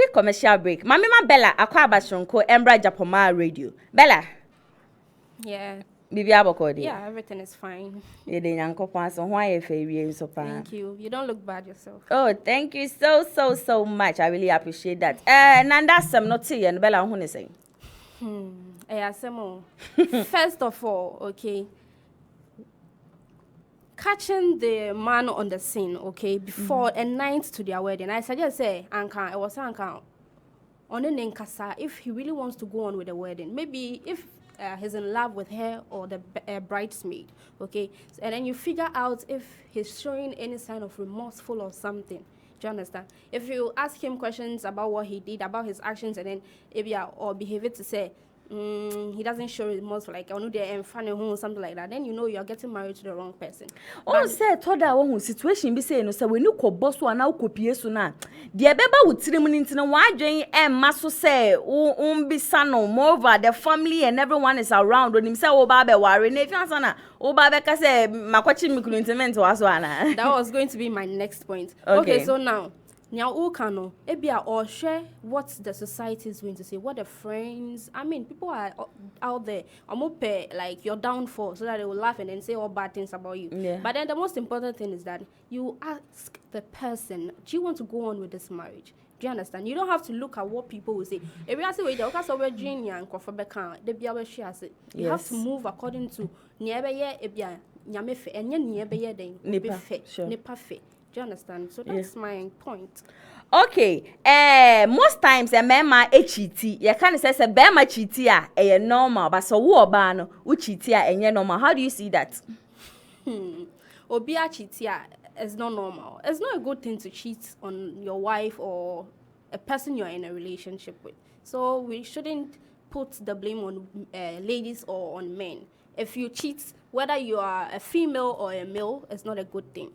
quick commercial break. Mamima Bella, Aquaba Shonko, Embra Japoma Radio. Bella. Yeah. Bibi Abokodi. Yeah, everything is fine. You didn't why if you so Thank you. You don't look bad yourself. Oh, thank you so much. I really appreciate that. Nanda some not tea and Bella who is saying. First of all, okay. Catching the man on the scene, okay, before a night to their wedding. I suggest say, Anka, I was Anka on the Nkasa, if he really wants to go on with the wedding. Maybe if he's in love with her or the bridesmaid, okay? And then you figure out if he's showing any sign of remorseful or something. Do you understand? If you ask him questions about what he did, about his actions, and then if you or behavior to say, he doesn't show remorse, like I know they're funny or something like that, then you know you're getting married to the wrong person. Oh, say told that one situation be saying no, say when you ko boss one now copy so na. The beba would tell him into why join maso say be sano moreover the family and everyone is around when him say oh babe worry if you answer na oh babe ka say makwachi mikuluntement was one. That was going to be my next point. Okay, so now Now, Okano, Ebia or share what the society is going to say, what the friends, I mean, people are out there, like your downfall, so that they will laugh and then say all bad things about you. Yeah. But then the most important thing is that you ask the person, do you want to go on with this marriage? Do you understand? You don't have to look at what people will say. If you say, you have to move according to do you understand? So that's my point. Okay. Most times a mema cheaty. You can't say a bema cheatia a normal, but so war ban cheatia and normal. How do you see that? Obia cheatia is not normal. It's not a good thing to cheat on your wife or a person you're in a relationship with. So we shouldn't put the blame on ladies or on men. If you cheat, whether you are a female or a male, it's not a good thing.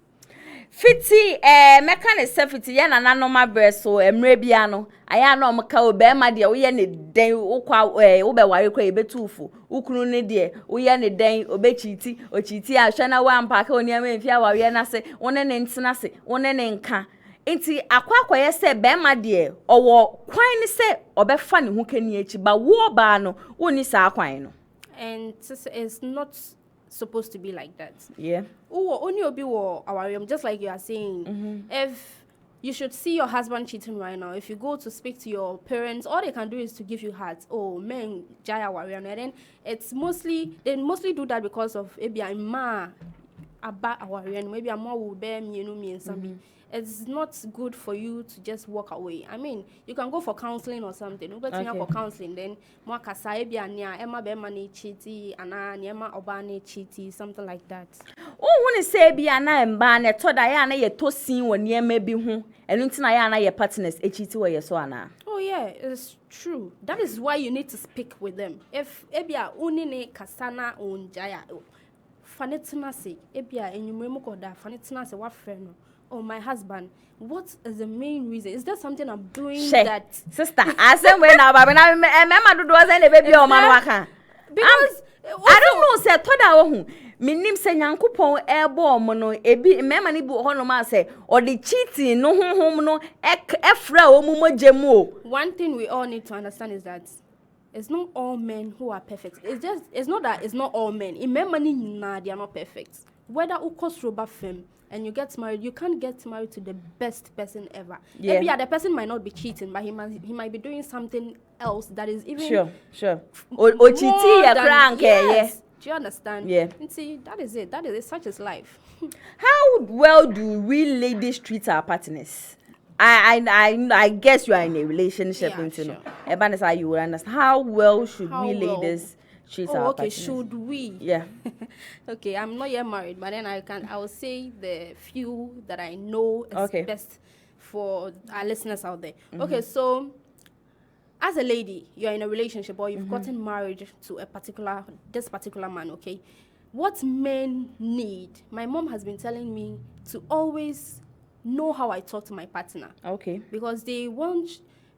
Fiti mekane safety ya na normal breast so emrebiano aya na omka obe ma de wo ye ne den ukwa wo be ware kwa ebetufu ukunu ne de wo ye ne den obechiti ochiti ahwe na wa mpaka oni amfia wawe na se wone ne ntena se wone ne nka enti akwakoye se be ma de owo kwan ne se obefa ne hu kani echi ba wo ba no woni sa kwan no and it's not supposed to be like that. Yeah. Oh, only obi wo awarium, just like you are saying. If you should see your husband cheating right now, if you go to speak to your parents, all they can do is to give you hearts. Oh, men jaya awarium, and then they mostly do that because of maybe I'm ma aba awarium, maybe I'm more will bear me, me and something. It's not good for you to just walk away. I mean, you can go for counseling or something. Okay. For counseling, then more kasaibi ania Emma Bemani chiti ana niema obani chiti, something like that. Oh, when say be ana mbane to da ya na ye to sin wo niema bi hu. Enu ntina ya na ye partners echiti wo ye so ana. Oh yeah, it's true. That is why you need to speak with them. If ebia uni ne kasana unjaya fanetuna se ebia enyumremu koda fanetuna se wa friend. Oh, my husband, what is the main reason? Is there something I'm doing that... Sister, I said when I remember do was any baby or man waka. Because... I don't know, say, toda minim se nyankopon ebo no ebi mema ni bu hono ma say or the cheating no hom no efra omu magemu. One thing we all need to understand is that it's not all men who are perfect. It's not that it's not all men. In many they are not perfect. Whether ukos roba fem and you get married, you can't get married to the best person ever. Yeah. Maybe the person might not be cheating, but he might be doing something else that is even sure. O cheating a prank, yes. Do you understand? Yeah. And see, that is it. Such is life. How well do we ladies treat our partners? I guess you are in a relationship, you know. Eban is how you will understand. How well should we ladies treat our partners? Should we? Yeah. Okay, I'm not yet married, but then I will say the few that I know is best for our listeners out there. Okay, so as a lady, you're in a relationship or you've gotten married to this particular man, okay? What men need, my mom has been telling me to always know how I talk to my partner. Okay. Because they want...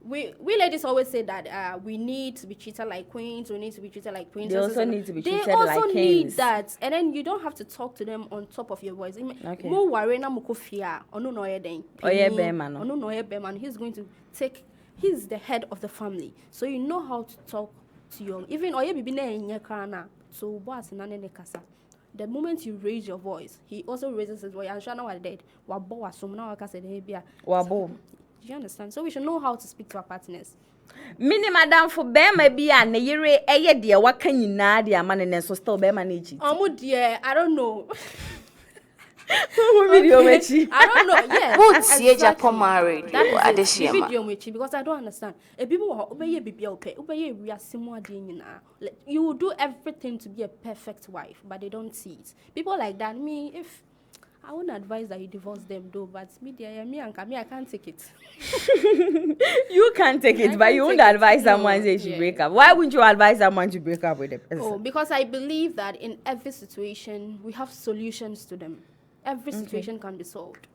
We ladies always say that we need to be treated like queens. We need to be treated like princesses. They also need to be treated like kings. They also need that, and then you don't have to talk to them on top of your voice. Okay. Mo worry na mukofia. Onu no yeden. Oye beman. Onu no ye beman. He's going to take he's the head of the family, so you know how to talk to your even or you be in your car so boss in kasa. The moment you raise your voice, he also raises his voice. I'm sure now I did. Wabo was so now I said, hey, Wabo. Do you understand? So we should know how to speak to our partners. Mini madam for Bema be an yere a dear what can you na dear man and so still Bema need Dear, I don't know. Video I don't know. Yeah. What's your Japan married? That is the video because I don't understand. If people who obey baby okay, obey we are similar you will do everything to be a perfect wife, but they don't see it. People like that, me, if I wouldn't advise that you divorce them though, but me, I can't take it. You can't take it, but you won't advise someone they should break up. Why wouldn't you advise someone to break up with the person? Oh, because I believe that in every situation we have solutions to them. Every situation can be solved.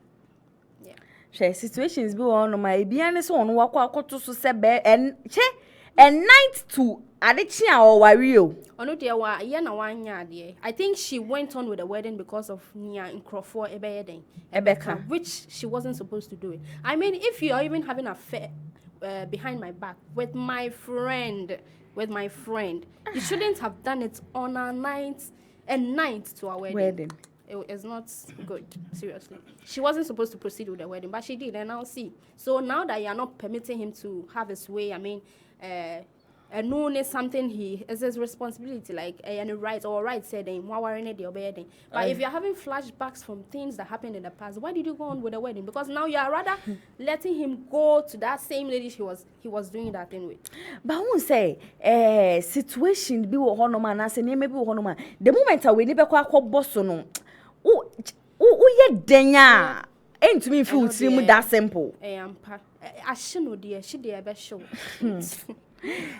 Yeah. Share situations be on my bianes on wako to sebe and night to adechia or wario. Ono dear wa na 1 year dear. I think she went on with the wedding because of Nia in Crawford Ebeka, which she wasn't supposed to do it. I mean, if you are even having an affair behind my back with my friend, you shouldn't have done it on a night to our wedding. It's not good, seriously. She wasn't supposed to proceed with the wedding, but she did, and I'll see. So now that you are not permitting him to have his way, I mean, known is something it's his responsibility, like any right or right said in but if you're having flashbacks from things that happened in the past, why did you go on with the wedding? Because now you are rather letting him go to that same lady he was doing that thing with. But I won't say situation be honoma and say maybe honoma. The moment I will never quite boss no. Oh, denya. Ain't to me food seem that simple. I should know, dear. She did a best show.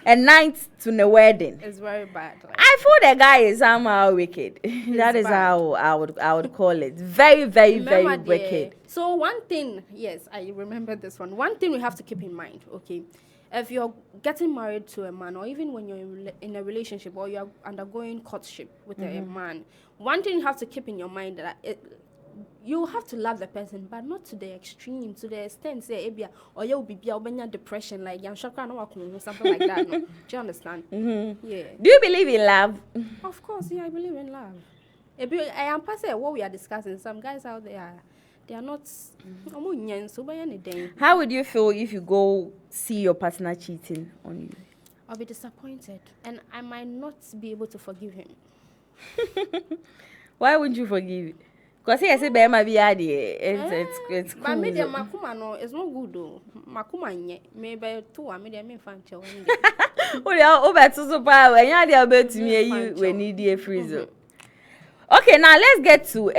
And night to the wedding. It's very bad. I feel the guy is somehow wicked. That is how I would call it. Very, very, very wicked. So one thing, yes, I remember this one. One thing we have to keep in mind, okay? If you're getting married to a man, or even when you're in a relationship, or you're undergoing courtship with a man, one thing you have to keep in your mind that you have to love the person, but not to the extreme, to the extent say or you'll be depression, like something like that. No? Do you understand? Yeah. Do you believe in love? Of course, yeah, I believe in love. I am passing what we are discussing. Some guys out there, they are not. How would you feel if you go see your partner cheating on you? I'll be disappointed, and I might not be able to forgive him. Why wouldn't you forgive? Because he say Bema be it's cool. But me the makuma no, it's not good though. Makuma nye, maybe two me the me fan che one day. Oh yeah, over to power when you dey about to me you when need a freezer. Okay, now let's get to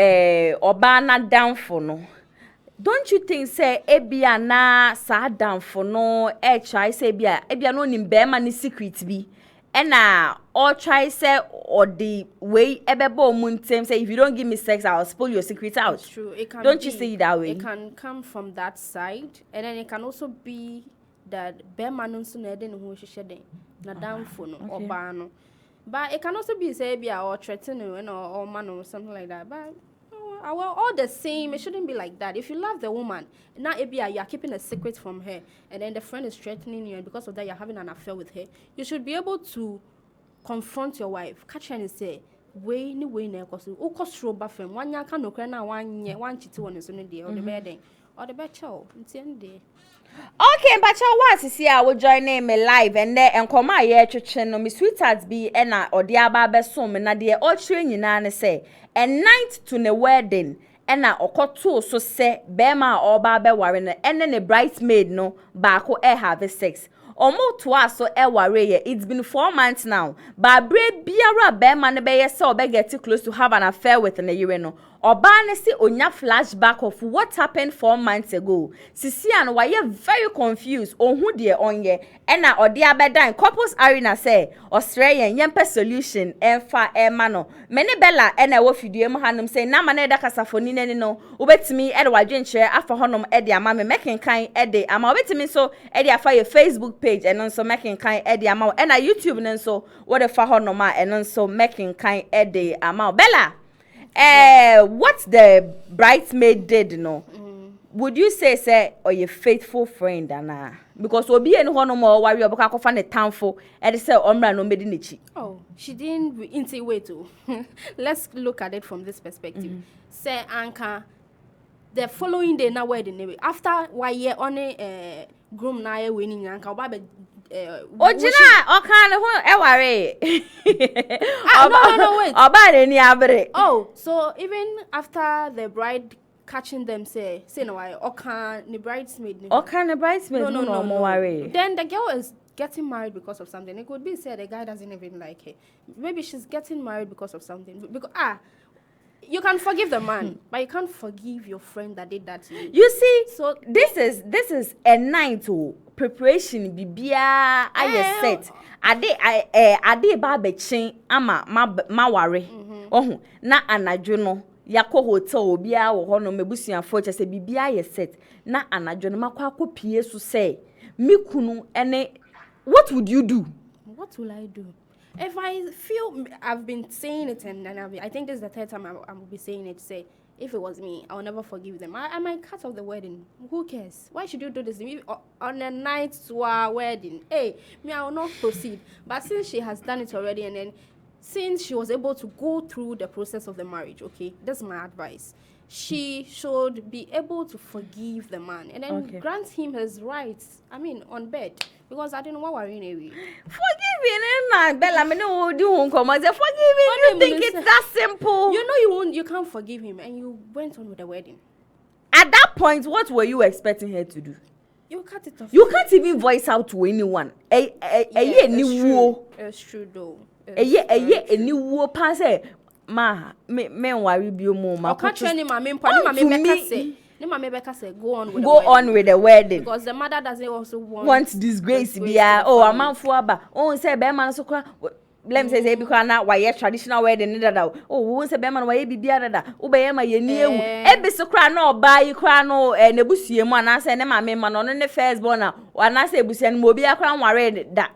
Obana downfall no. Don't you think say ebia na sa downfall no try say ebia no nim Bema ni secret bi. And or try say or the way ebebo muntem say if you don't give me sex I'll spill your secret out. It's true. It can don't you see it that way? It can come from that side, and then it can also be that Bema no so na dey no hwehwehwe na downfall no obano. But it can also be say bia or threatening or man or something like that. But well, all the same, it shouldn't be like that. If you love the woman, now you are keeping a secret from her, and then the friend is threatening you, and because of that you're having an affair with her, you should be able to confront your wife, catch her and say, way na cause o cost roba fam one yan can no na one chiti one so no dey or the bedding or the bed chow day. Okay, but you want to see I will join me live and there and come my year to no me sweethearts be or the ababa so me na de all train na say and night to the wedding and okoto so say bema or baba worry and then the bridesmaid no baako have sex. Omo to us so worry. It's been 4 months now. But brave biara bema ne be so be get close to have an affair with an year no. Obana si onya flashback of what happened 4 months ago. Sisi and why you very confused on who de onye ena odi abedan couples arena say Australian yempe solution emfa emano. Many bella ena wo fidue mu hanum say na mana da kasafoni nani no ubetimi e de wadwenche afa honom e de ama me making kind e de ama ubetimi so e de afa your Facebook page and so making kind e de ama ena YouTube nen so what the fa honom a and so making kind e de ama bella what the bridesmaid did, no. would you say or your faithful friend ana? Because obi eni ho no more worry obaka kofa ne tamfo e de say omra no medi nechi. Oh, she didn't into way too. Let's look at it from this perspective. Say Anka, the following day na wedding after 1 year on a groom na winning Anka oba Ojina okan ho e ware. No, wait. Oba ni abre. Oh, so even after the bride catching them say no why okan the bridesmaid. Okan the bridesmaid No. Worry. Then the girl is getting married because of something. It could be said the guy doesn't even like her. Maybe she's getting married because of something. Because you can forgive the man, but you can't forgive your friend that did that to you. You see, So this is a night to preparation bibia aye set. Ade ba be chin ama ma ware. Ohun na anadwo no yakọ hotel obia wo ho no mebusuafo che se bibia ye set na anadwo no makwa akopie so say mikunu ene what would you do? What will I do? If I feel I've been saying it and I think this is the third time I will be saying it. Say, if it was me, I will never forgive them. I might cut off the wedding. Who cares? Why should you do this on a night to our wedding? Hey, me, I will not proceed. But since she has done it already, and then since she was able to go through the process of the marriage, okay, that's my advice. She should be able to forgive the man and then grant him his rights. I mean, on bed. Because I don't know what we're in away. Forgiving, Bella, me no do forgiving. You think it's that simple? You know you can't forgive him, and you went on with the wedding. At that point, what were you expecting her to do? You cut it off. You can't even voice out to anyone. It's true though. Any wo pass ma me worry bi mo ma catch any mama say go on with the wedding because the mother doesn't also want disgrace bia amanfo aba say be man so kra let me say because na why traditional wedding dada we say be man why bibia dada wo be ma ye ni ewu e be so kra na oba yi kra no nebusue mu ana say ne mama ma no ne first born na ana say ebusue no obi akra nware da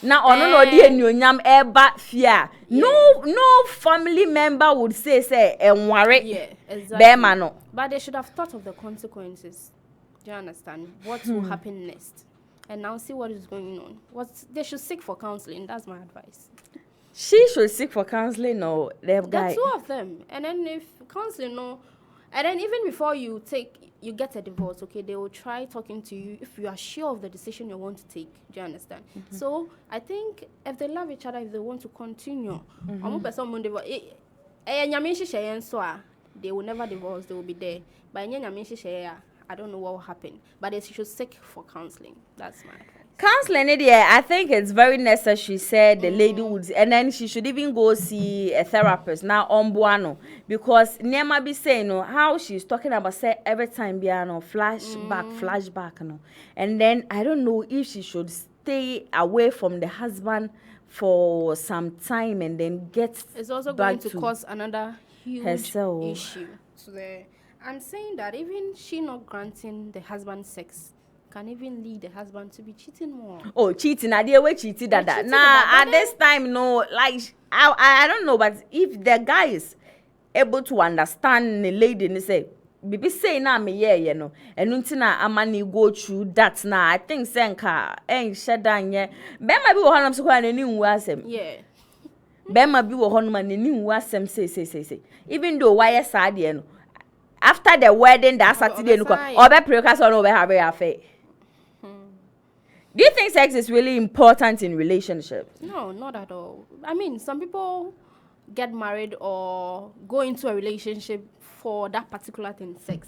na ono no di enuonyam eba fia no family member would say enware exactly. Be man no, but they should have thought of the consequences. Do you understand what will happen next and now see what is going on? They should seek for counseling. That's my advice. She should seek for counseling or the guy. The two of them. And then if counseling and then even before you get a divorce, okay, they will try talking to you if you are sure of the decision you want to take. Do you understand? So I think if they love each other, if they want to continue, they will never divorce, they will be there. But I don't know what will happen. But they should seek for counseling. That's my advice. Counseling, I think it's very necessary, said the lady would, and then she should even go see a therapist now on Buano, because Nema be saying how she's talking about say every time Biano flashback, no, and then I don't know if she should stay away from the husband for some time and then get it's also back going to cause another huge issue. So I'm saying that even she not granting the husband sex can even lead the husband to be cheating more. Oh, cheating! I did what cheated that. Nah, at this time, no. Like I don't know, but if the guy is able to understand the lady and say, "Bibi say na me you know," and untina amani go through that. Nah, I think senka shedan ye. Bema bi wo hanam so kwa nani nwu asem. Yeah. Bema bi wo hanam nani nwu asem say. Even though why sad ye no. After the wedding, that Saturday, no, or be precaution over have a affair. Do you think sex is really important in relationships? No, not at all. I mean, some people get married or go into a relationship for that particular thing, sex.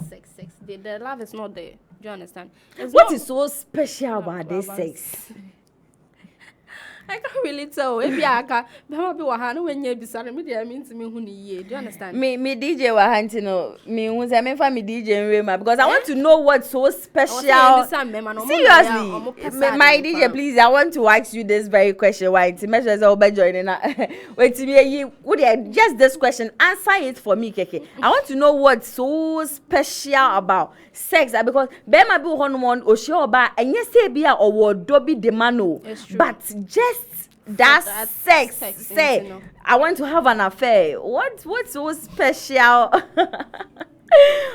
The love is not there. Do you understand? What is so special about this sex? I can't really tell. If I can, be wahano when you beside me, I mean to me who ye. Do you understand? Me DJ wahantino. Me who's I mean for me DJ and Rema because I want to know what's so special. Seriously, my DJ, please. I want to ask you this very question. Why? To measure as I'll be joining. Wait to me. Would just this question? Answer it for me, Keke. I want to know what's so special about sex because Bema be one Oshioba and yes, say be a or Dobby Demano, but just. That sex. Say, I want to have an affair. What's so special?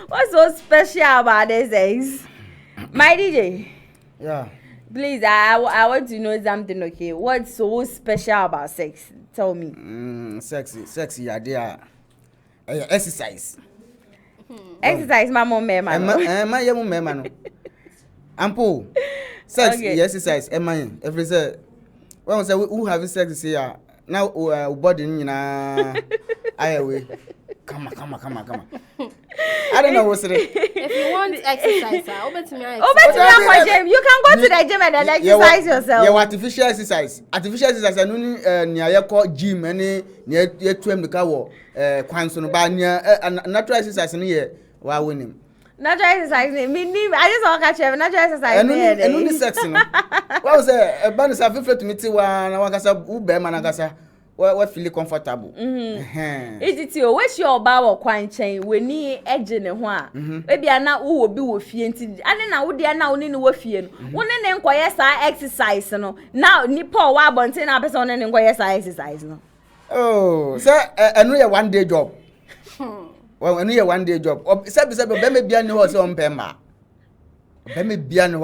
What's so special about this sex? My DJ. Yeah. Please, I want to know something, okay? What's so special about sex? Tell me. Sexy idea. Exercise. Exercise, my mom, man. My young man. Ample. Sex, Okay. exercise, every say. Well, say who have sex here? Now, body, I away. Come on. I don't know what's it. If you want exercise, You can go to the gym and then exercise yourself. Yeah, artificial exercise. Artificial exercise, I know near your gym, any near your twin the cow, Quanson, by near natural exercise in here while winning. Natural exercise, I just want to catch you. Natural exercise, and only sex. Well, say a bonus of 50 to me, one, I want to Uber Managasa. What feel comfortable? It's you. Where's your bow quine chain? We need edge in a while. Maybe I now will be with you. And then I would now need to work you. One and inquire exercise. No, now Nippo Wabontin a person and inquire exercise. No. Oh, sir, and we a 1 day job. Well, when we a 1 day job, said, Bemmy Biano was on Pema. Bemmy Biano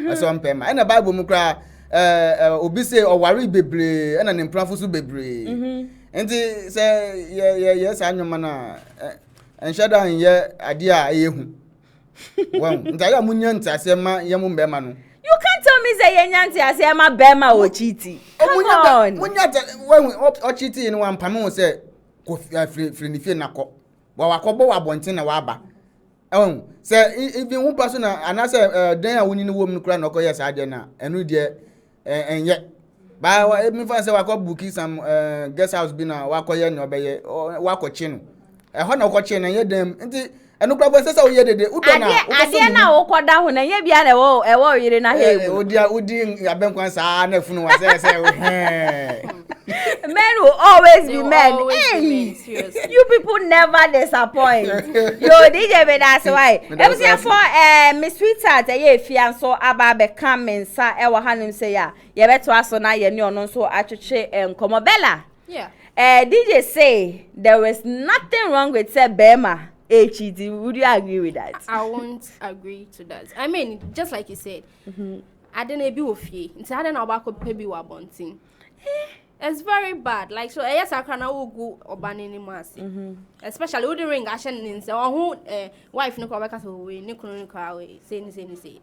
was on Pema. And a Bible Mukra. Obi say or worry bebre and an improfusu bebre. And say yes I know mana and shada in ye idea yehu. Well, ntaya munyanta say ma yemu bema no. You can't tell me say yenyanti say ma bema o cheating. Come on. Munyanta when o cheating in one pamo say ko free ni fie nakọ. Wa wakobo wa bontin na wa aba. Say even one person and I say den a woni ni wo mu kra na ko yes ade na enu de and yet by me fancy wako bookie some guest house be na wako ye no be wako chinu ho na wako chinu ye dem nti enu kra say say o ye dede udo na ade na wo koda ho na ye bia na e wo yire na he odi abenkwan sa na funu wa say men will always be men. Seriously. You people never disappoint. Yo, DJ be that's why. Ebusia for Miss Sweetheart ye fian so aba be come mensa e wa hanim say ya. Ye beto aso na ye ni ono so atwetwe enkomo Bella. Yeah. DJ say there is nothing wrong with say Bema. HED, would you agree with that? I won't agree to that. I mean, just like you said, I didn't be with you. I didn't know about baby wa bonting. It's very bad. Like so, yes, I can now go or ban any mass. Especially with the ring, I shouldn't say, oh, who wife no come back away, no away, say.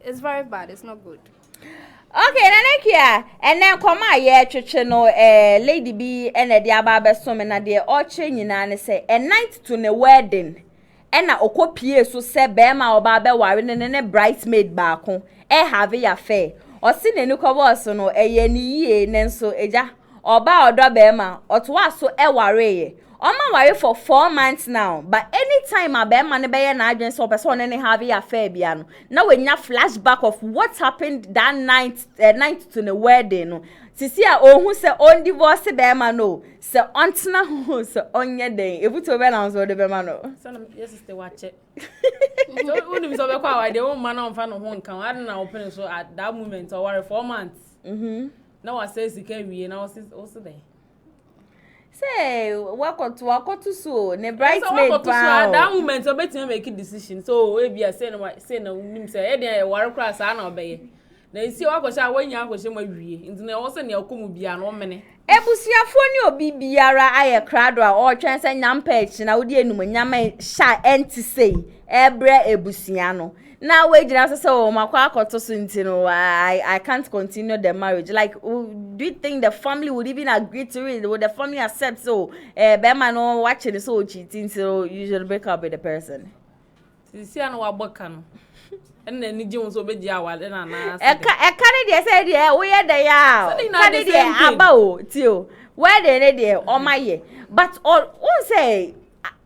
It's very bad. It's not good. Okay, Nanekia, and then come my yeah, no, Lady B and the Ababa Summon and the Orchard, you know, say, a night to the wedding. And na okopie so se bema oba ware ne bridesmaid ba ko have ya fair o si ne ni kobo so no eye ni yie ne nso eja oba odo bema oto aso ware ye o ma ware for 4 months now, but anytime a bema ne be ye na adwen so person ne have ya fair bia no na we nya flashback of what happened that night to the wedding no sisi a ohun se on divorce bema no se ontena ho se onye den ebuto be na so de bema no so yes sister watch it so unu so be kwa wa de won man on fa no ho nkan wa na open so at that moment or worry 4 months na wa say sika wie na o so dey say wako to so ne bridesmaid so at that moment so betin make a decision so we be say na unim say e dey worry cross na obeye na isi wakosha wanya akoshe ma wie nti na wo se ne akomu bia na o mene ebusuafo ni obi biara aye krado a o twen se nyampa echi na wodi enum nyama sha enti sei ebre ebusia no na we gina so o makwa akoto so nti no I can't continue the marriage. Like, do you think the family would even agree to it? Would the family accept so be man no watching so cheating so you should break up with the person? Sisi anu waboka no and then you so be dia wale na na e carry dey say dey we ye dey ya carry dey aba o tio where dey dey o maye but all say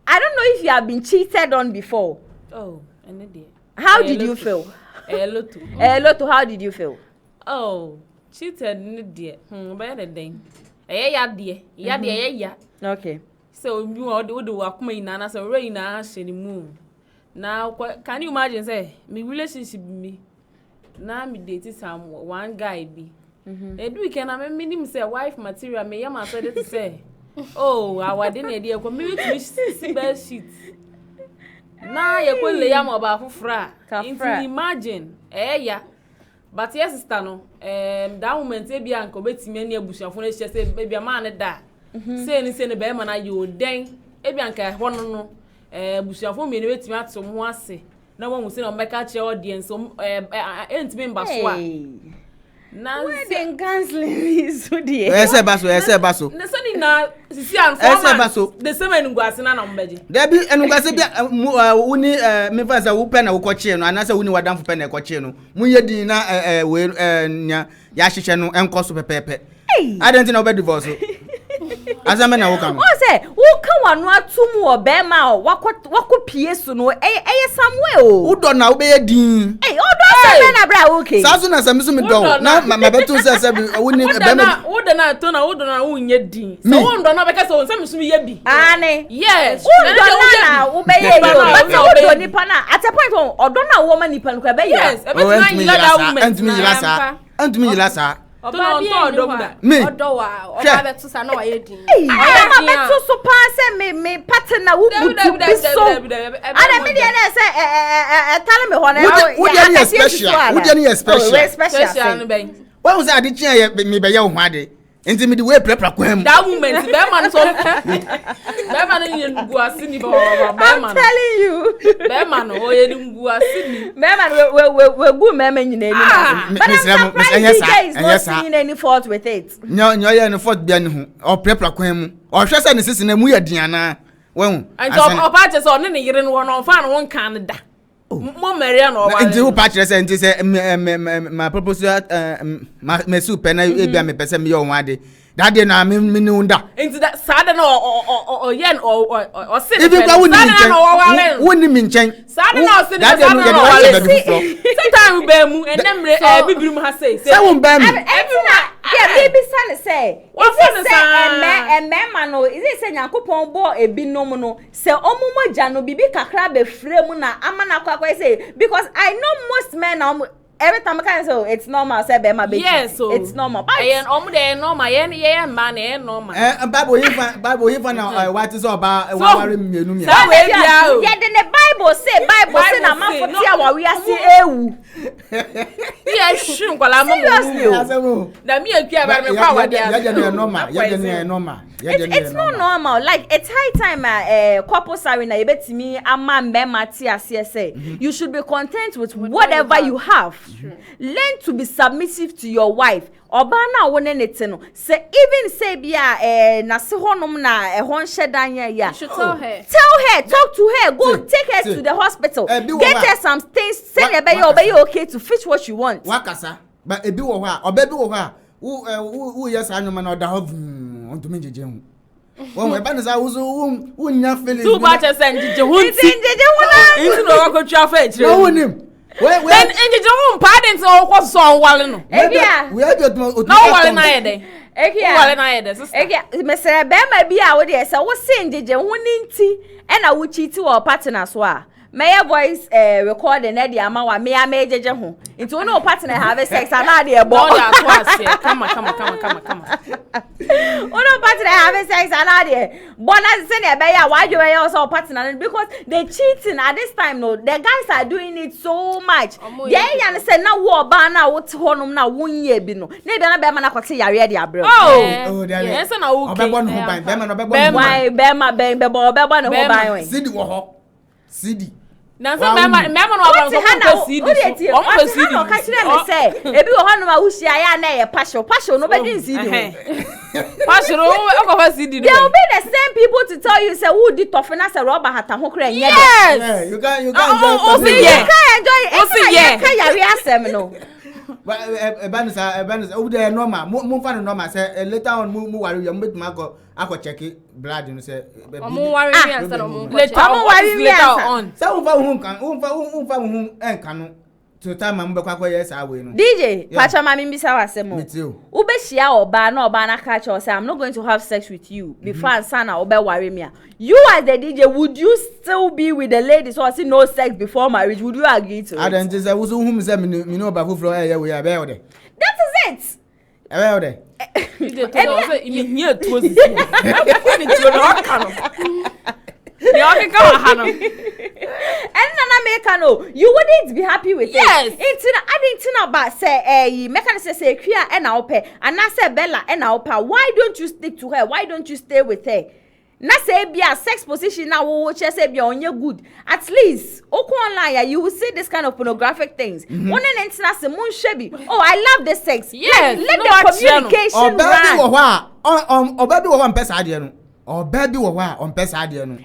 I don't know if you have been cheated on before. Oh, and dey how did you feel? Loto how did you feel? Oh, cheated ni dey be the den ya dey ya okay so you do akuma ina na so rain na hye mu. Now, can you imagine, say, me relationship me, now me dating some one guy be. And we can I mean say wife material me yama so to say. Oh, I didn't idea come me to see bed sheet. Na ye ko le ya mo ba fufra. Kafra. Imagine ya. But yes sister no that moment e bia nko betimi ani abusuafo no hye say bia ma ne da. Say ni say ne be ma na ye oden e bia nka ho no no abusuafo me ne betimi ato mo ase. Na won say na mbeka che audience entimi mba so a. Na Wedding counseling so dear. Ese baso. na so ni na sisi an baso. the same enugwase na mbeje. Debi enugase bia wuni me fa say wo pe na wo koche no anase wuni wadamfo pe na koche no munye din na we nya ya hihye no enkoso pepepe. Adenti na wo be divorce. Azame na wo kan. O say wo kan wanu atum wo be ma o wako pie su no eye somewhere o. Wo do na wo be ye din. Odo say me na bra okay. Sasu na samisu me do na ma betu say wuni be ma wo de na to na wo do na wo nye din. So wo ndo na be ka so nsam su ye bi. Ane. Yes. Wo do na wo be ye yo. But wo do nipa na at a point odo na wo ma nipa no ka be ye. Yes. E be na yila da woman. Antumi yila sa. To no do da. Me. Odo wa oba betu sa na wa ye din. Ama me to so pa say me partner wo butu bi so. Ada me dey na say tell me ho na. Wo dey ni special. Wo dey ni special. Special no ben. When was ade chia me be ye ho ade. Enti me di we prepare kwam. That woman be man so. Be man ni ngu asini be I'm telling you. Be man o ye ngu asini. Me man we gu me nyina ni. But I'm surprised DJ is not seeing any fault with it. Nyo ye no fault bia ni ho. O prepare kwam. O hwe se ne sisi na mu ye diana. Wen. And o pa che so ne yire no won fa no won kan da. Mo Maria no wa. Enti wo pa kire se enti se my proposal me super na e bia me pese me ye ho ade. That day na me ni unda. Enti that sada no o yen o sit. Even kwa woni nchen. Woni mi nchen. Sada no sit. That day no ye no Sometimes be mu enemre bibirum ha say. Say won ba mi. Everyone yeah baby son say. What Is it say man no is it say Yakopon bo ebinom no say omumo gya no bibi kakra be frɛ mu na amana kwakwa say because I know most men na every time I can say it's normal say be ma be. Yes, so it's normal. But ayen omu de normal yen man e normal. Bible here na what is about waware mienu mi. That way bia o. Yeah, then the Bible say na man for tia wa we ase ewu. Yeah, shun kwala mo mu. Na me akua ba me kwa wa dia. Ya normal. It's not normal. Like it's high time couple sorry na ebetimi ama mbema ti ase say you should be content with whatever you have. Learn to be submissive to your wife. Oba na wo ne nete no. Say even say bia na se honom na ho nhye dan ya. You should tell her. Tell her, talk to her, go take her to the hospital. Get her some things, send her be okay to fix what you want. Wakasa, but ebi wo ho a, oba bi wo ho a, wo yes anwoma na oda ho ontumi jeje hu. Wo we ba ne sa wo nya feelings. Tu ba che se njeje hu nti. Njeje hu na. Nti no wa ko twa fa echire. No wonim. Then njeje hu mpa de nti o ko so wale no. Ebia. We have to na wale na ye de. Wale na ye de sister. Mesere be ma bia wo de se wo se njeje hu ni nti e na wo chiti wo partner so a. My voice recording na de ama wa me amejeje ho. Nti wo no partner have sex na de ebo. No ya twice. Come. Uno partner have sex na de. Bona se na be ya wa dwe ya so partner because they cheating at this time no. The guys are doing it so much. They yan say na wo ba na wo te honum na wonye bi no. Na bia na be ma na kwose yare de abre. Oh, yes na wo ke. Obebo no ho ban, be ma no obebo no. Why be ma be obebo no ho ban we. Sidi wo ho. Sidi. Na so mema no aba so ko CD. O mo CD. O ka kire me say ebi wo hanu ma wuhia ya na ye passion no be din CD. Passion o ko fa CD no. They will be the same people to tell you say who di tofena say rubber hata ho kra nye. Yes. You can enjoy. You can yare asem no. But ebanisa obi dey normal mo fa no normal say later on mu worry you meet akọ check blood no say mo worry me answer no mo later on say won fa hu enka no to time am be kwakọ yes away no DJ pacha mami mbisa wasem wo be hia oba na ka cha say I'm not going to have sex with you before ansana obe worry me. You as the DJ, would you still be with the ladies or see no sex before marriage? Would you agree to it? I don't say who whom say me know about who flow here we are there. That is it. About there. You dey tell us you here to us. The only come And nana make no, you wouldn't be happy with Yes. it. I didn't know about say mechanic say Kia and our pay and I say Bella and our pa. Why don't you stick to her? Why don't you stay with her? Na say be a sex position now we just say be on your good. At least oko online you will see this kind of pornographic things. One and say moon shebi. Oh, I love the sex. Yes, Let no the action. communication baby wo run. wa baby wo wa mpesa ade no. O baby wo wa on pesa ade no.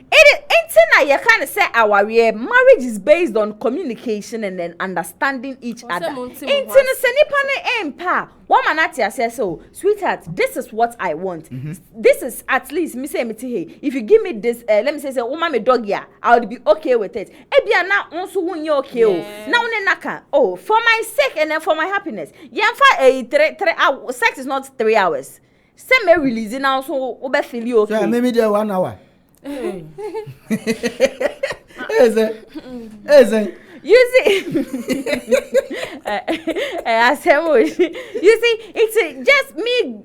You kind of say our marriage is based on communication and then understanding each other. Woman says so, sweetheart, this is what I want. This is at least me say me hey, if you give me this, let me say woman me dog ya, I would be okay with it. Ebia na onso won you okay. Now ne naka. Oh, for my sake and then for my happiness. Yamfa 3 hours. Sex is not 3 hours. Say me release now so obe feel you okay. So maybe there 1 hour. Hey, You see, you see, it's just me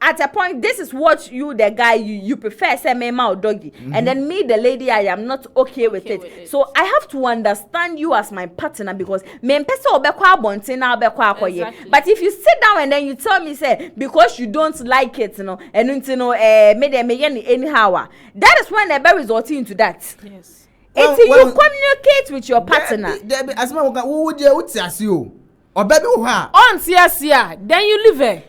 at a point. This is what you, the guy, you prefer, say mema or doggy, and then me, the lady, I am not okay with it. So I have to understand you as my partner because me mpesa obekwa abonte na obekwa akoye. But if you sit down and then you tell me say because you don't like it, and me anyhow, that is when they result into that. Yes. Until you communicate with your partner. As my who would you say you? Or baby who ha? On sia, then you leave her.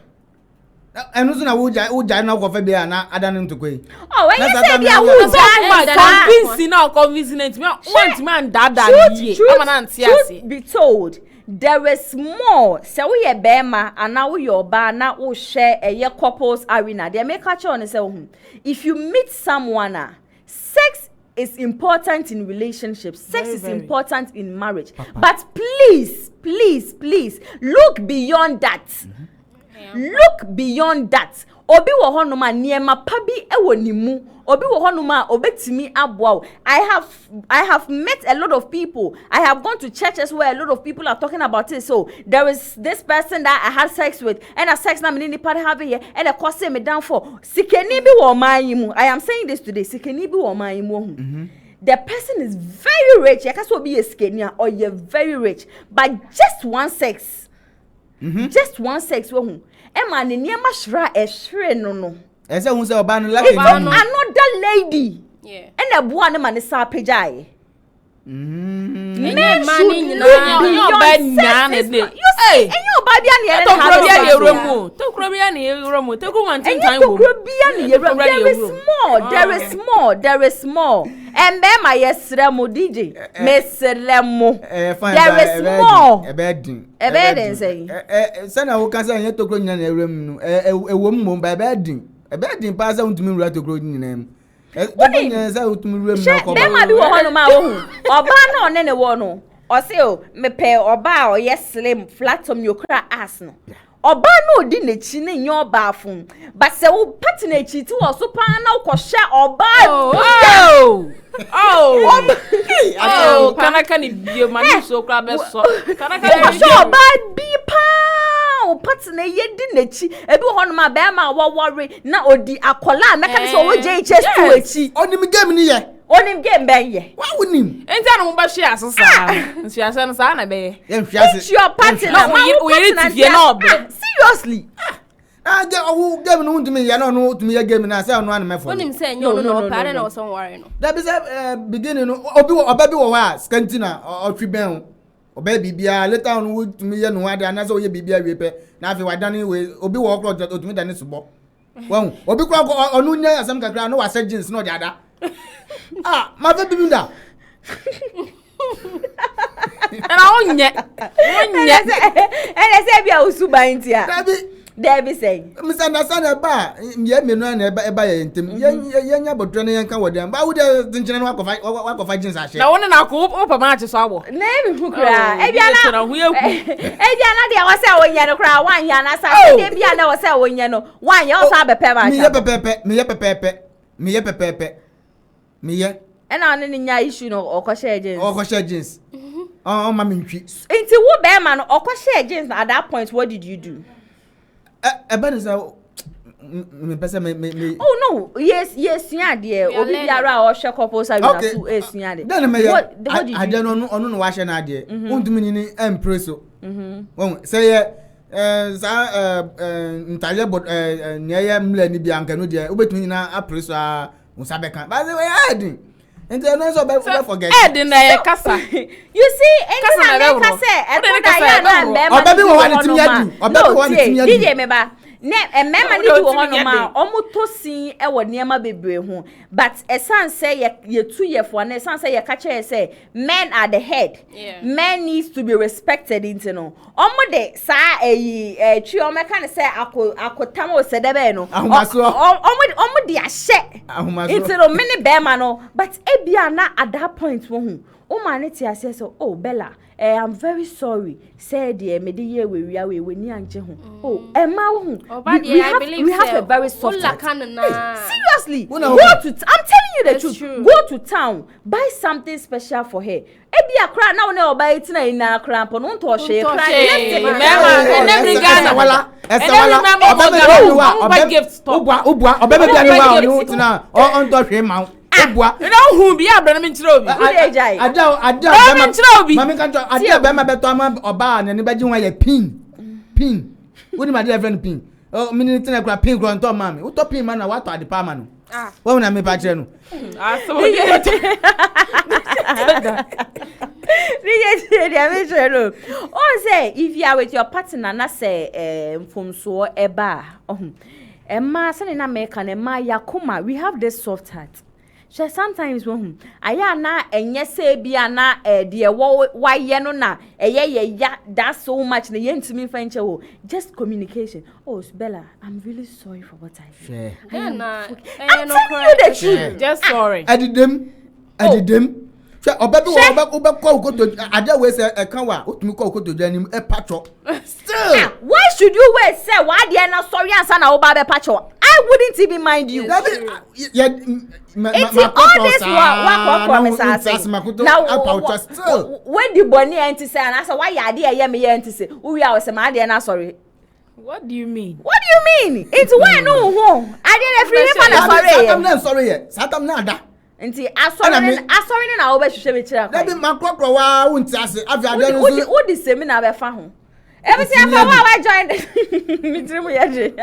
And who's na uja na go fe be na adan to kwe. Oh, when you say bia convincing it me want man dada ye. I'm an truth be told, there is more. Say we ye bema and now we your ba na wo share a couples arena. They make catch on say if you meet someone, sex is important in relationships. Sex is important in marriage. But please, look beyond that. Look beyond that. Obi wo hono ma niema pa bi ewo nimu. Obi wo hono ma obetimi aboa. I have met a lot of people. I have gone to churches where a lot of people are talking about it. So there is this person that I had sex with, and a sex na me ni party have here, and a cause me down for. Sikeni bi wo mayimu. I am saying this today. Sikeni bi wo mayimu. The person is very rich. You can't be a skenia or you're very rich, but just one sex. Just one sex. Emma ni niema shra ehre no. Ese hu se oba no like another lady. Yeah. And a boy man is sa pejai. Men should should look beyond beyond sex. sex. You see, and you baby and to krobia ye romu. To krobia ni romu. To go one time wo. There is more. And be my yesremo DJ. Mesremo. There is more. Ebedin say. Sana wo kan say to kro nyina na ewrem no. Ewo mmom ba ebedin pa say untumi nwura to kro nyina mu. What is that? Bema bi wo hono ma wo hu. Oba na one ne wo no. O se o mepe oba o yes slim flat on your cra ass no. Oba no di na chi ne nyo oba afun. But se wo partner chi ti wo so pa na wo hye oba. Oh, can it be man so crab so. Can oba bi pa. Partner ye di na chi. Ebi wo hono ma be ma wo worry na odi akola na kan so wo JHS to achi. Onim game ni ye. Onim game ben ye. Wa wonim. Enta no ba hwe asesa. Nsu asa no sa na be. It's your partner. Seriously. Game no untumi ye no untumi ye game na say no an mefo. Onim say no pare na so worry no. That be say beginning no oba bi wo ha scantina otwi ben oba bibia later on untumi ye no ade na say oye bibia wie pe na afi wadane we obi wo okro otumi dane subo. Won obi kwa onu nya asem kakra no wasa jeans no de ada. Ma fe bibi da. Na onye. And say bia usuba ntia. Dabi say. Misunderstand ba ye menu na eba ye ntem. Ye nya bodro na ye nka wodam. Ba wo de tinchine no wakofa jeans ahye. Na wona na ko opa ma ache so abo. Na mi hukura. Ebia na de wo say wonya no kra wan ya na sa. Ebia na wo say wonya no. Wan ya o sa bepe ba. Me ye pepepe. And I only nya issue no okoshe jeans. Oh mama ntwi. Enti wo be ma no okoshe jeans at that point what did you do? Ebe ni say me pese me Oh no, yes ya de obi biara o hwe couples are with so esuya de. Then me I don't know no wa hwe na de. Untumi ni empreso. Won say ye za ntale bot nyeye mla ni bia nka no de obetumi na apreso a usabeka. But we heading. And then also forget. Edin na kasa. You see, kasa na kasa e to da ya na be ma. Obabi wo wa ni timi adu. Obabi wo wa ni timi adu. DJ meba. Ne emema ni di wo hono ma omuto sin e wo niema bebre ho but esan say ye tu ye fo na esan say ye ka che say men are the head. Men needs to be respected into no omude sa twi o meka ne say akotam o sedebe no omude ahye into no many be ma no but ebia na at that point wo hu o ma ne ti ase so oh Bella I'm very sorry. Said the media we ni anje ho. Oh, Emma ho. We have a very soft heart. Seriously. I'm telling you the truth. Go to town, buy something special for her. Ebi akra na wona oba etina ina akra mpo no nto hye kra. Every Ghana wala. Oba gift stop. Obua obebe bia ni wa no tina on to hwe ma. Obua you know who be abra na menchira obi ada mama kan to ada be ma beto ama oba na ni beji wan ye pin woni ma dey friend pin oh minute na kura pin kura nto ma me wo to pin ma na wa to ade pa ma no wo na me pa kire no so oh say if you are with your partner na say mfomso eba Emma say na make na Emma yakoma we have this soft heart. She sometimes aya na enye se bia na de wa ye no na ya that's so much na ye ntimi fanche wo just communication. Oh Bella, I'm really sorry for what I did. I'm telling you the truth. Just sorry. Adidem obabi ko to ada we say e kan wa otumi ko to janim e patcho still why should you wait say why dey na sorry answer na oba be patcho I wouldn't even mind you all this now when the bonny anti say and say why you dey me anti say we are say my dey na sorry. What do you mean? It's why no ho I dey free na sorry. I'm sorry here satam na ada nti asori na wo be hwehwe be kira kwa. Dabi makrokro wa wonti ase afi ade no so. Wo di semi na be fa ho. Everything wa join mitrim yeje.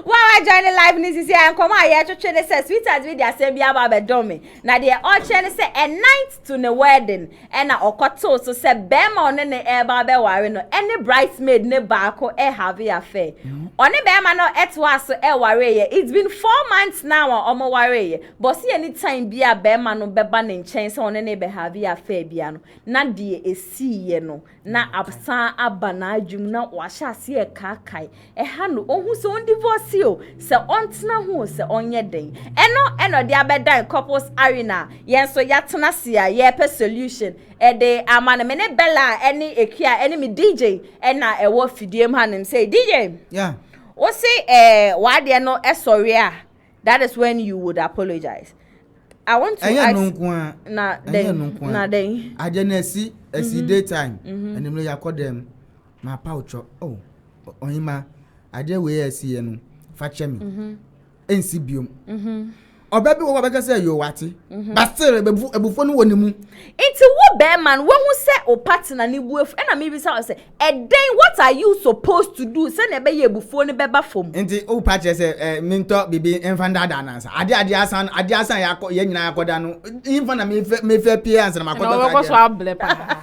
Wa join the live ni sisi ankoma aye twetwe ne say sweet as we dey asem bia ba be dom me. Na dey all chain say a night to the wedding and na okoto so say bema on ne e ba be ware no any bridesmaid ne baako e have affair. Oni bema no etwa so e ware ye. It's been 4 months now omo ware ye. But see anytime bia bema no beba ne nchen say on ne be have affair bia no. Na dey esi ye no. Na absan abana adwum na wahase e kakai e ha no ohun se on divorce o se ontena ho se onye den eno de abedan couples arena yen so yatena se a ye pe solution e de amane me ne Bella eni ekia eni me DJ na e wo fidiem hanim say DJ yeah o say wa de no e sorry a that is when you would apologize. I want to ask na den agency daytime and him ya call them my pouch oh ohima ade we asi no fa che me ensi biom obabi wo baka say you wati but still ebufo no woni mu enti wo be man wo hu say o partner ni buefu na me bi say den what are you supposed to do say na be ye ebufo ni beba fom enti o patch say minto bibi enfanda da nansa ade asan ya ye nyina akoda no infa na me fe pie ansa na makoda no so able pa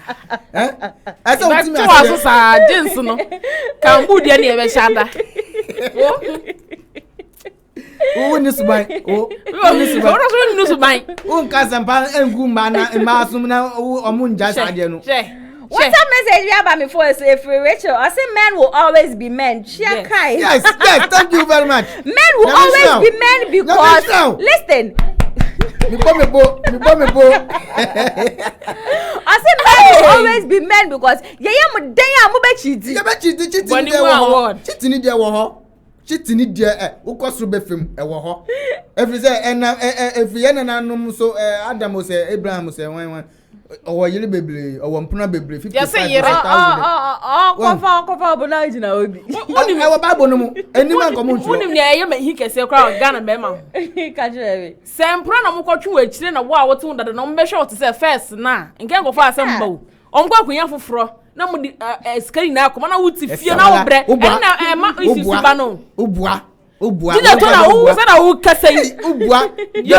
asa utimi asa sa jeans no kan bu de na e be shada ni subai ni subai unka sampa engumba na masum na omunja sade no. What a message we have about me for is Rachel. I say men will always be men. Yes, thank you very much. Men will always be men because listen. Me bo. I say men will always be men because mo den ya mo be cheating. Ya be cheating dey wo. Cheating dey wo. Chitini dia ukosro befem ewo ho every say every na nanum so Adam say Abraham say wan owo yele bebre owo mpuna bebre 55,000. Kofa bona jina obi. E wo Bible no mu enima nkomo nturo. Unim ne eye ma hi kese kra Ghana be ma. Ka jere. Sempro na mukotwe wa chire na wo a wotu dada na mbehwe wote se first na nke nkofo asem ba wo. Omkwa akunya foforo na mu skari na akoma na wuti fie na wo bre. Na ma isisi ba no. Ubua. Dida to na wo se na wo kasai. Ubua. Yo,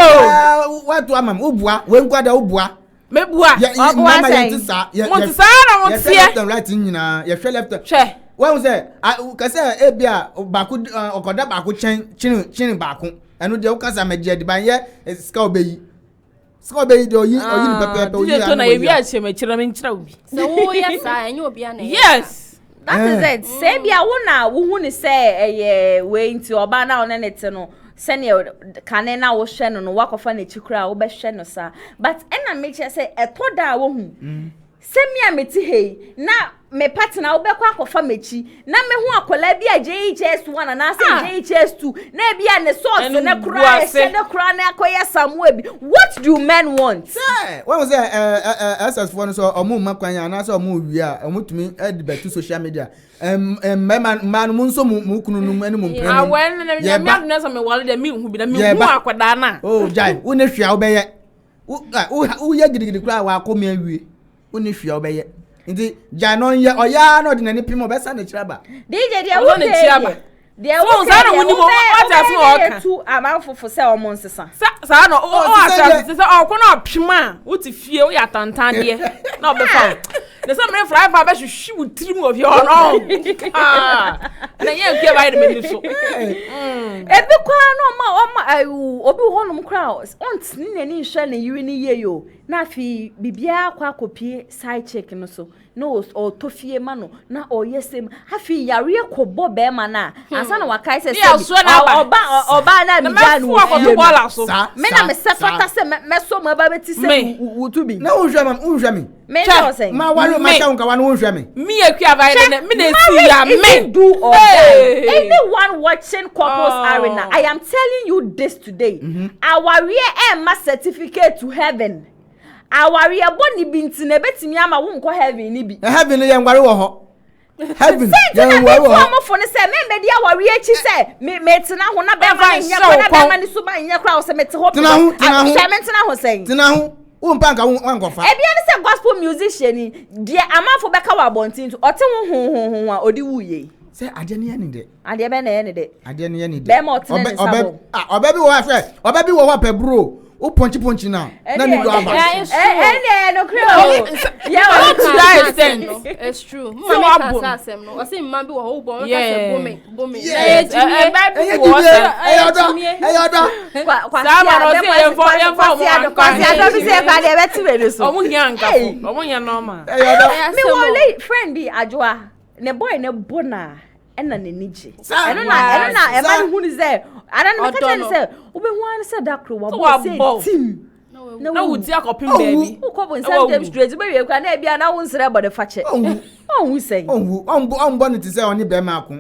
watu amam ubua, we nkwada ubua. Mebua. Mama yentisa. Montisa na montie. Left and right nyina, ye hwe left. Che. When say kase ebia baako okoda baako chin baako. Enu de ukasa meje de ban ye ska obeyi. Ska obeyi de oyi pepe oyi. Dida to na ye wi a chemechira me nchira obi. So wo yes enye obi ana. Yes. That is it. Say bia wo na wo hu ni say we nti oba na one nete no. Sene kane na wo hwe no no wakofa na chikura wo be hwe no sa. But ena make sure say etoda wo hu. Semi a meti hei na me partner wo be kwa akofa mechi na me hu akola bi a JHS1 na say JHS2 na bia ne source na kura na akoya samwe bi. What do men want? Say when say SS4 no so omu makwanya na so omu wi a omutumi edibetu social media man munso mu kunu nu enu mu mpre. Awen na me na so me wale de mi hu bi na mi hu akoda na. Oh jai wo ne hwia wo be ye. Wo ye gidigidi kura wa akomi awie. Wo ne hwia wo be ye. Nti janon ye oya na de nani pimo be sa na kiraba. DJ dia wo ne kiraba. Dia wo sa na woni mo ata so o ka. Tu amanfofo se o mon sesa. Sa na o ata se o ko na pima wo ti fie wo ya tantan de na o be fa. The some men fly ba be hwehwe wo tirim of your no. Na ye nke ba de me so. Ebi kwa no ma obi ho no kra ont ni nani hwe na yiri ni ye yo. Na afi bibia kwa akopie side check no so. No o tofie ma no na o yesem afi yare kobo be ma na asa na wakai se oba na mi ja no me na me sepata se me so ma ba beti se wutu bi na unhwa me me no say ma walu ma sha nka wa no unhwa me me akua ba ne me na si ya me do all that. Anyone watching Couples Arena, I am telling you this today. Our real ma certificate to heaven. Awari aboni binti na betimi ama wo nko heaven ni bi. Heaven ye ngware wo ho. Heaven ye ngware wo ho. Mo fo ne se me be dia awari echi se me tena ho na be ma nya ko na be ma ni so ba nya kra wo se me te ho. Tena ho. Tena ho sen. Tena ho. Wo mpa nka wo nkofa. E bia ne se gospel musician ni dia amafo be ka wa bontin to ote ho a odi wuye. Se ade ne ye ni de. Ade be na ye ni de. Ade ne ye ni de. Be mo tena ni sabo. Oba bi wo wa fe. Oba bi wo wa pe bro. O ponchi na ni do aba. No creo. Yeah, to that extent. It's true. Mama can say asem no. O say man bi wo ho bo, ka say bomi. Yes. Bible wo oda. Sama no say ye for mo. Kwasi ado bi say kwa de beti we so. Omo nya nkafo. Omo nya normal. Me wo friend bi adwoa. Ne boy ne bona. Ena ne niji. Eno na e ma hu ni say Ada na ka tell say obe hu an say dakro wa say team. Na wo ti akopim baby. Wo ko bon Sunday straight be we kwa na bia na wo nsere body fache. Onwu say. Onwu ne ti say oni be ma ko.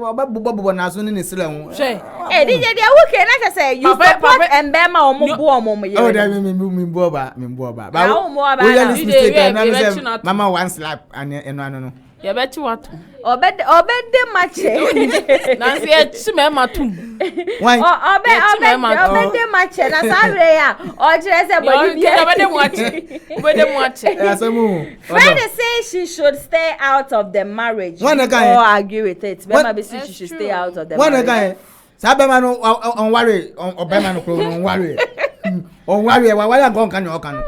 Oba bobo na so ne sele hu. DJ dia wo ke na ka say you support embe ma omo bo omo ye. Oh da me bo ba. Ba wo ya ni mistake na say mama one slap eno no. Ya beti what? Obede mache. Na se e chi me matum. Why? Obede mache na sabre ya. O jire se body bi. Obede muache. Obede muache. Friend say she should stay out of the marriage. Or agree with it. Maybe she should stay out of the marriage. One guy. Sabema no on worry on Obema no on worry. On worry why go kan you kan.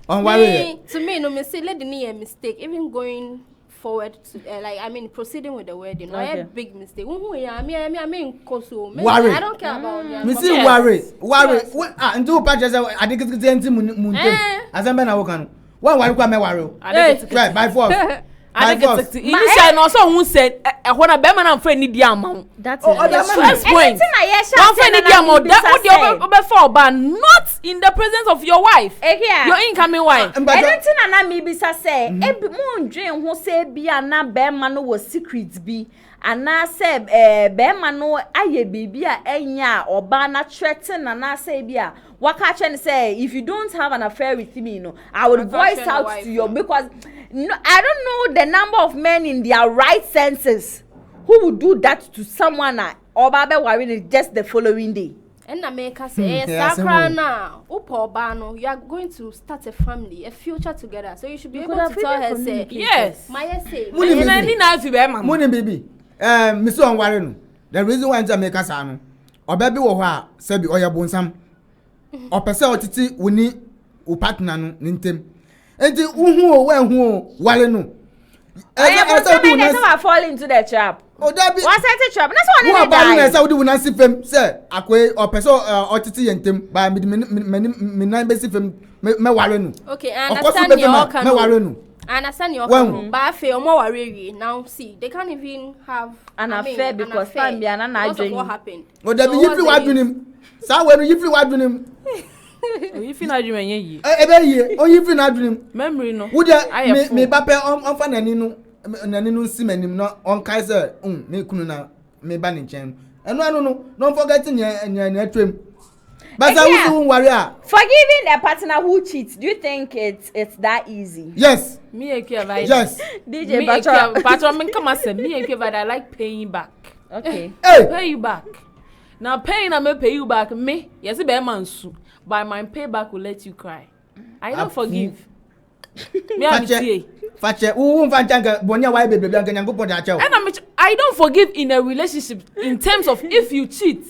On worry. To me no me say let the a mistake even going forward to, proceeding with the wedding. Okay. A big mistake. I mean, worry. I don't care about that. Me see worry. Until patches I think it's going as I'm na wokan. One worry kwa me worry. Right by force. I think it's initially no so who said when a bema na friend need amount. That's first point. One friend need amount that would be for but not in the presence of your wife. Your incoming wife. Anything na me be say e mo ndwen ho say bia na bema no was secret bi ana say be ma no aye bibi a enya oba na threaten na say bia waka chen say if you don't have an affair with me no I would voice out to you because no, I don't know the number of men in their right senses who would do that to someone oba be worry just the following day. And I make us say, Sakra now, Bano, you are going to start a family, a future together. So you should be able to tell her, say, yes. My say, Money baby. Mr. Warren, the reason why I make us an or baby or sabi or your bonsam or personality we need u partner nintem. And the who Warren. I fall into the trap. Oh, that be what's that trap? That's one who of the Saudi when I see them say akwe or person or titi and tim by me basic film me Warren. Okay, I understand your Warren. I understand your but I feel more worried now. See, they can't even have an affair because time be an what happened. Oh, that be if you want him. So when if you want him. If you not doing ye. Oh, if you not doing memory no. Would me papa on fan naninu simenim no on kaiser me kunu na me ba ne nchen eno no forget nya twem but I won't worry. Forgiving a partner who cheats, do you think it's that easy? Yes. Me and Kevin. Yes. DJ Patron me come and say me and Kevin I like paying back. Okay. Hey. Pay you back. Now paying I may pay you back me. Yes, be man su. But my payback will let you cry. I don't forgive. Me am tie. Fache who fanchanga bonya why baby bianca nyango da chew. And I don't forgive in a relationship in terms of if you cheat.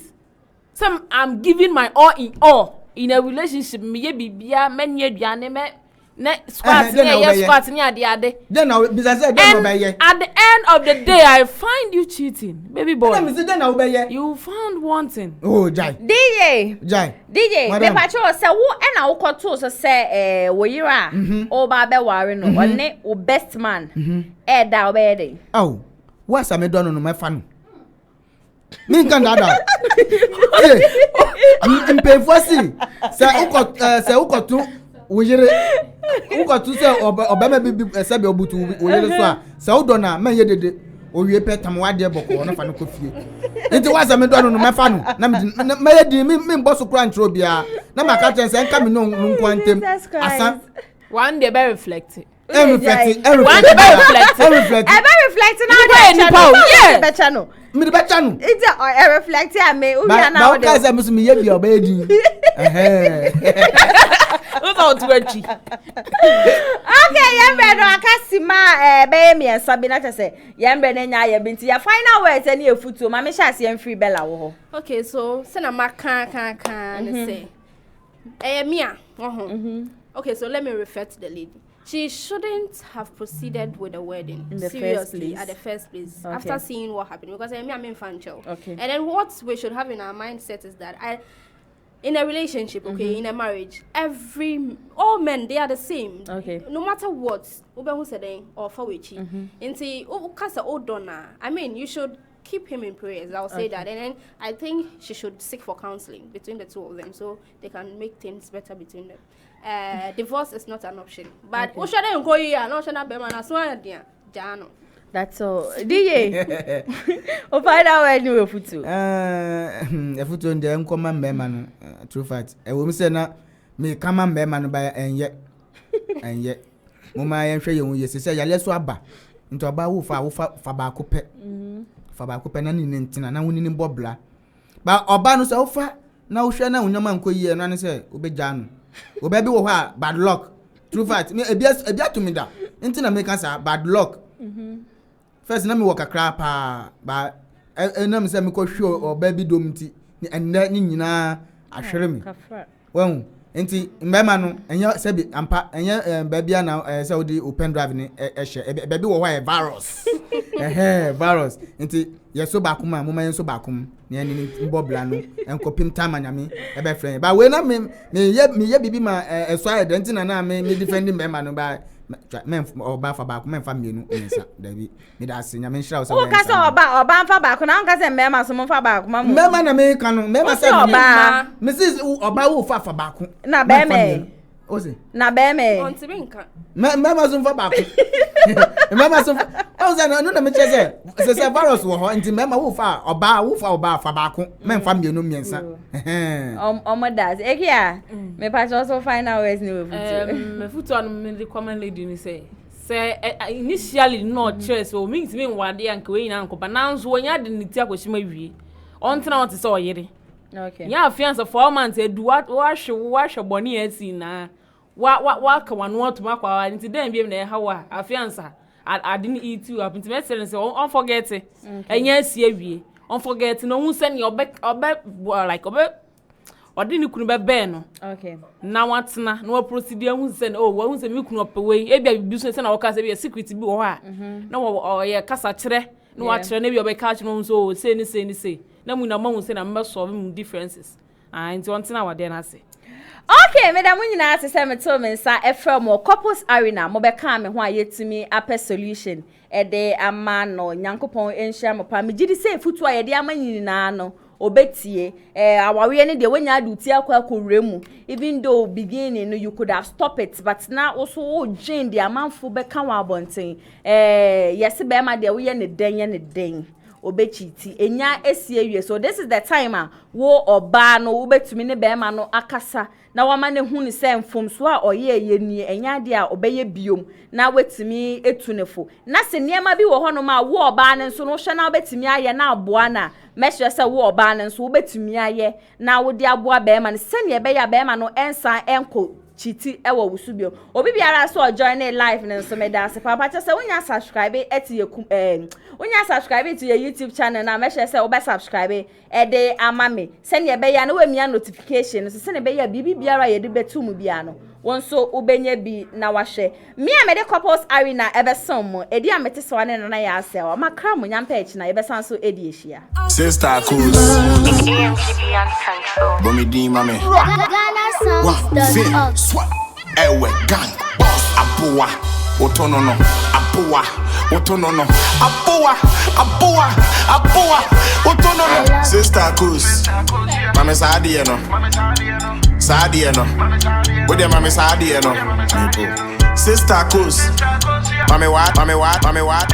Some I'm giving my all in all in a relationship. Me ye bibia menye duane me ne squat ne squat ne ade. Then now business say then obey. At the end of the day I find you cheating, baby boy. Then me say then obey. You found wanting. Oh, Jai. DJ, me pacho say wo e na wo koto so say wo yira o ba be ware no one o best man e da obey dey. Oh, what's me don no me fa no. Me kan da. I'm pay for see. Say ukotu wo yire ukotu say obema bibi say be obutu wo yire so a say wo don na man ye dede owie petam wade boko na fa no kofie nti wasa me don no me fa no na me ye di me boss kura ntro bia na maka chen say nka me no nkwantem asa one day be reflect. Reflect now. Yeah. Better no. Me the better no. It's reflect me. We are now. But guys, I'm me ye bi obedi. Okay, yembe no akasima be me sabina to say yembe na nya ye binti ya final words any efutu ma me sha se free bella wo. Okay, so say na maka say mia. Okay, so let me refer to the lady. She shouldn't have proceeded with the wedding in the seriously at the first place after seeing what happened because I'm infantile. Okay. And then what we should have in our mindset is that in a relationship, in a marriage, all men they are the same. Okay. No matter what, who said or for which, I mean, you should keep him in prayers. I'll say that, and then I think she should seek for counseling between the two of them so they can make things better between them. Divorce is not an option, but that's all. DJ, o find out where you futu. Futu nde nkoma mbema no true fact. We me say na me kama mbema no ba enye. Mama yen hwe ye sese ya leso aba. Nti oba wo fa ba ko pe. Fa ba ko pe na ni ntina na woni ni bobla. Ba oba no say wo fa na wo hwe na wonyama nkoyi no an say obegya no. Oba bi wo ha bad luck. True fact. Me ebia to me da. Ntina me kan say bad luck. First na me work akra pa ba na me say me ko hwe oba bi dom nti enne nyina ahwere me. Won nti mbema no enye se bi ampa enye babia na se odi open drive ni ehye baby wo ha virus. Virus nti yeso ba kuma mo mayen so ba kum na ni mbobla no enkopim tamanyame e be friend ba we na me ye bibi ma eso identity na me defending mbema no ba men oba fa ba kuma mfa mienu ensa dabi me da asenya me nhira o se o ka se oba mfa ba ko na nka se mbema so mfa ba kuma mu mbema na me ka no mbema se oba me sis oba wo fa ba ko na be me Osi. Na be me. On Tibinka. Mama zum fa ba ko. Mama zum. O say no na me che say virus wo ho nti mama wo fa oba fa ba ko. Men fa mienu miensa. Omodas. Ekia. Me pa also final words ni we futu. Me futu on me the common lady ni say initially no choice o means me wade anka we nyina nkopa nanso wonya de ne ti akoshima wie ontena won te say oyere. Okay. Ya fiance 4 months edu wa hwe boni asi na wa ka wanu otuma kwa nti dem biem na hawa fiance I didn't eat you up nti me say on forget it. Enya asi awie. On forget no hu say ne obe like obe odini kunu be no. Okay. Na watena na wa procedure hu say oh wa hu say me kunu opewei e bia bibi so say na wo ka say be secret bi wo ha. Na wo ye kasa kire na wa kire na bi obe ka kire no so say ni na mu na ma hu say na me solve mu differences. Nti ontena wa de na say. Okay, madam, when you know say me to me say efra mo couples arena mo be kan me ho ayetimi ape solution e de ama no nyankopon enhia mo pa me gidi say futu a ye de ama nyina no obetie awawe ne de wanya aduti akwa koremu even though beginning no you could have stopped it but now also o gin de amanfo be kan wa abonten yes be ma de wo ye ne den obechiti enya esie wie so this is the time wo oba no wo betumi ne be ma no akasa na wama ne hu ne se mfom so a oye ni enya de a obeye biom na wetumi etunefo na se niema bi wo hono ma wo oba ne so no hwe na obetumi aye na aboa na mehwe se wo oba ne so obetumi aye na wo de aboa be ma ne se ne be ya be ma no ensa enko chiti ewo wusubio obi biara so join in live ne so me da se papa che se wonya subscribe eti wonya subscribe to your YouTube channel na me se wo be subscribe de amame se ne be ya na wamia notification so se ne be ya bibi biara ye de betum bia no wonso ubenya bi na wahwe me a me de couples arena ebe som mo edi amete so ne na ya ase o makra mo nyampa echi na ebe san so edi ehia Sister Cool Bomidi mame Ghana sounds ewe gang boss apoa otonono apoa otonono apoa otonono Sister Cool mame saadie no Wode mame saadie no Sister Cool mame what